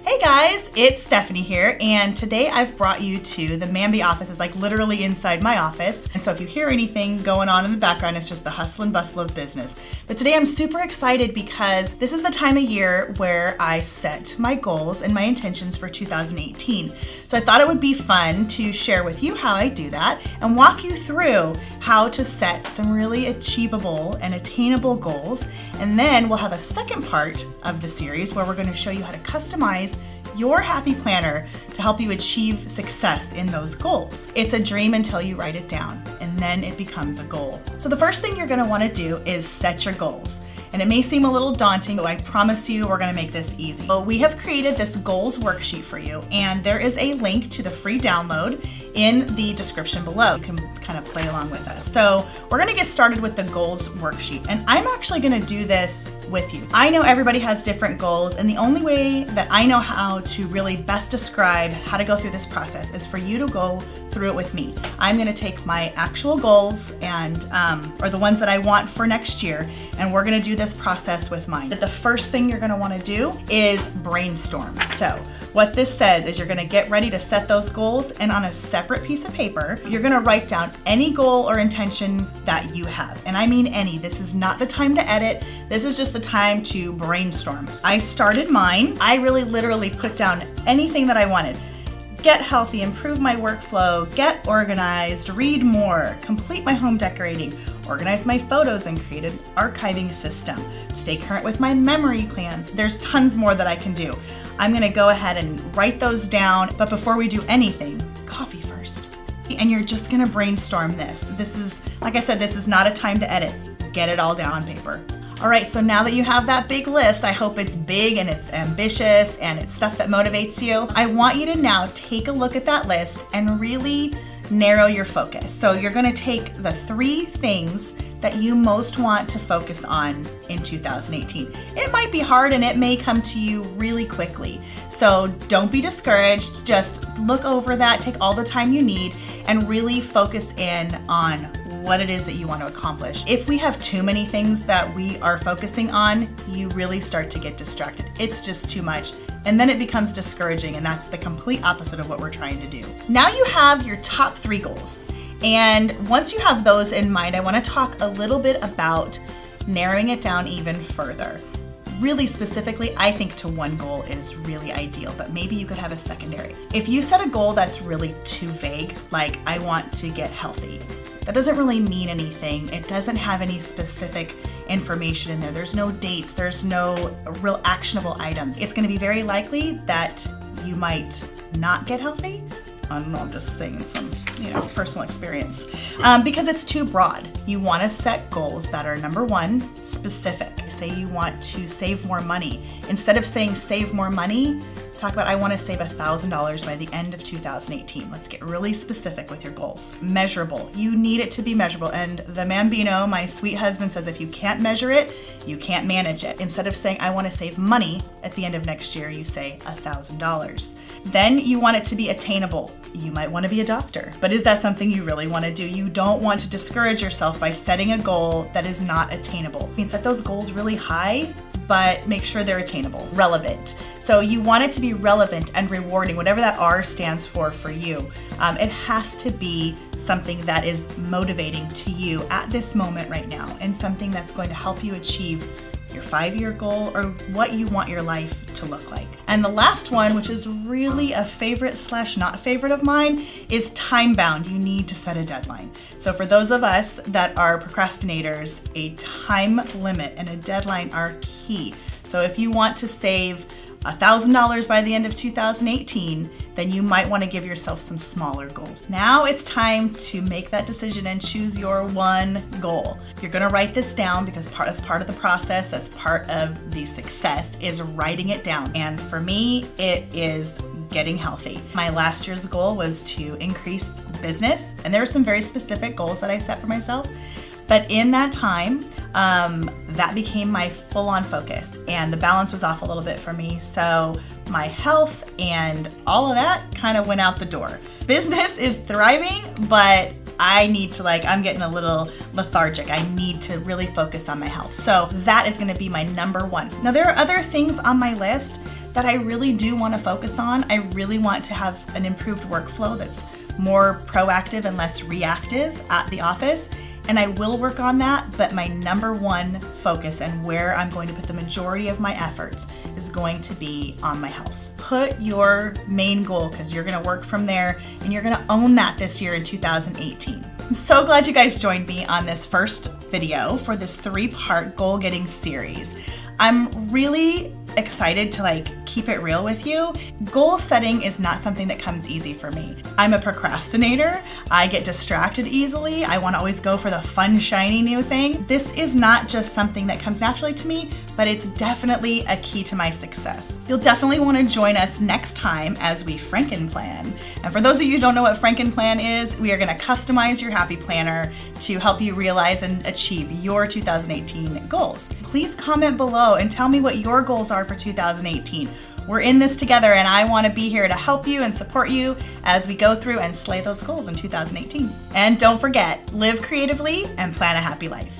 Hey guys, it's Stephanie here, and today I've brought you to the Mamby office. It's like literally inside my office. And so if you hear anything going on in the background, it's just the hustle and bustle of business. But today I'm super excited because this is the time of year where I set my goals and my intentions for 2018. So I thought it would be fun to share with you how I do that and walk you through how to set some really achievable and attainable goals. And then we'll have a second part of the series where we're going to show you how to customize your happy planner to help you achieve success in those goals. It's a dream until you write it down, and then it becomes a goal. So the first thing you're going to want to do is set your goals. And it may seem a little daunting, but I promise you we're going to make this easy. So we have created this goals worksheet for you, and there is a link to the free download in the description below. You can kind of play along with us. So we're going to get started with the goals worksheet, and I'm actually going to do this with you. I know everybody has different goals, and the only way that I know how to really best describe how to go through this process is for you to go through it with me. I'm going to take my actual goals and or the ones that I want for next year, and we're going to do this process with mine. But the first thing you're going to want to do is brainstorm. So what this says is you're going to get ready to set those goals, and on a separate piece of paper, you're going to write down any goal or intention that you have. And I mean any. This is not the time to edit. This is just the time to brainstorm. I started mine. I really literally put down anything that I wanted. Get healthy, improve my workflow, get organized, read more, complete my home decorating, organize my photos and create an archiving system, stay current with my memory plans. There's tons more that I can do. I'm gonna go ahead and write those down, but before we do anything, coffee first. And you're just gonna brainstorm this. This is, like I said, this is not a time to edit. Get it all down on paper. All right, so now that you have that big list, I hope it's big and it's ambitious and it's stuff that motivates you. I want you to now take a look at that list and really narrow your focus. So you're gonna take the 3 things that you most want to focus on in 2018. It might be hard and it may come to you really quickly. So don't be discouraged, just look over that, take all the time you need, and really focus in on what it is that you want to accomplish. If we have too many things that we are focusing on, you really start to get distracted. It's just too much. And then it becomes discouraging, and that's the complete opposite of what we're trying to do. Now you have your top 3 goals. And once you have those in mind, I want to talk a little bit about narrowing it down even further. Really specifically, I think to 1 goal is really ideal, but maybe you could have a secondary. If you set a goal that's really too vague, like I want to get healthy, that doesn't really mean anything. It doesn't have any specific information in there. There's no dates, there's no real actionable items. It's gonna be very likely that you might not get healthy. I don't know, I'm just saying from personal experience. Because it's too broad. You wanna set goals that are, number 1, specific. Say you want to save more money. Instead of saying save more money, talk about I want to save $1,000 by the end of 2018. Let's get really specific with your goals. Measurable. You need it to be measurable. And the Mambino, my sweet husband, says if you can't measure it, you can't manage it. Instead of saying I want to save money at the end of next year, you say $1,000. Then you want it to be attainable. You might want to be a doctor, but is that something you really want to do? You don't want to discourage yourself by setting a goal that is not attainable. You can set those goals really high, but make sure they're attainable, relevant. So you want it to be relevant and rewarding, whatever that R stands for you. It has to be something that is motivating to you at this moment right now, and something that's going to help you achieve your 5-year goal or what you want your life to look like. And the last one, which is really a favorite / not favorite of mine, is time bound. You need to set a deadline. So for those of us that are procrastinators, a time limit and a deadline are key. So if you want to save $1,000 by the end of 2018, then you might want to give yourself some smaller goals. Now it's time to make that decision and choose your 1 goal. You're going to write this down because that's part of the process. That's part of the success, is writing it down. And for me, it is getting healthy. My last year's goal was to increase business, and there were some very specific goals that I set for myself. But in that time, that became my full-on focus, and the balance was off a little bit for me. So my health and all of that kind of went out the door. Business is thriving, but I need to I'm getting a little lethargic. I need to really focus on my health. So that is gonna be my number 1. Now there are other things on my list that I really do want to focus on. I really want to have an improved workflow that's more proactive and less reactive at the office. And I will work on that, but my number one focus and where I'm going to put the majority of my efforts is going to be on my health. Put your main goal, because you're gonna work from there and you're gonna own that this year in 2018. I'm so glad you guys joined me on this first video for this 3-part goal getting series. I'm really excited to keep it real with you. Goal setting is not something that comes easy for me. I'm a procrastinator. I get distracted easily. I want to always go for the fun, shiny new thing. This is not just something that comes naturally to me, but it's definitely a key to my success. You'll definitely want to join us next time as we Frankenplan. And for those of you who don't know what Frankenplan is, we are going to customize your happy planner to help you realize and achieve your 2018 goals. Please comment below and tell me what your goals are for 2018. We're in this together and I want to be here to help you and support you as we go through and slay those goals in 2018. And don't forget, live creatively and plan a happy life.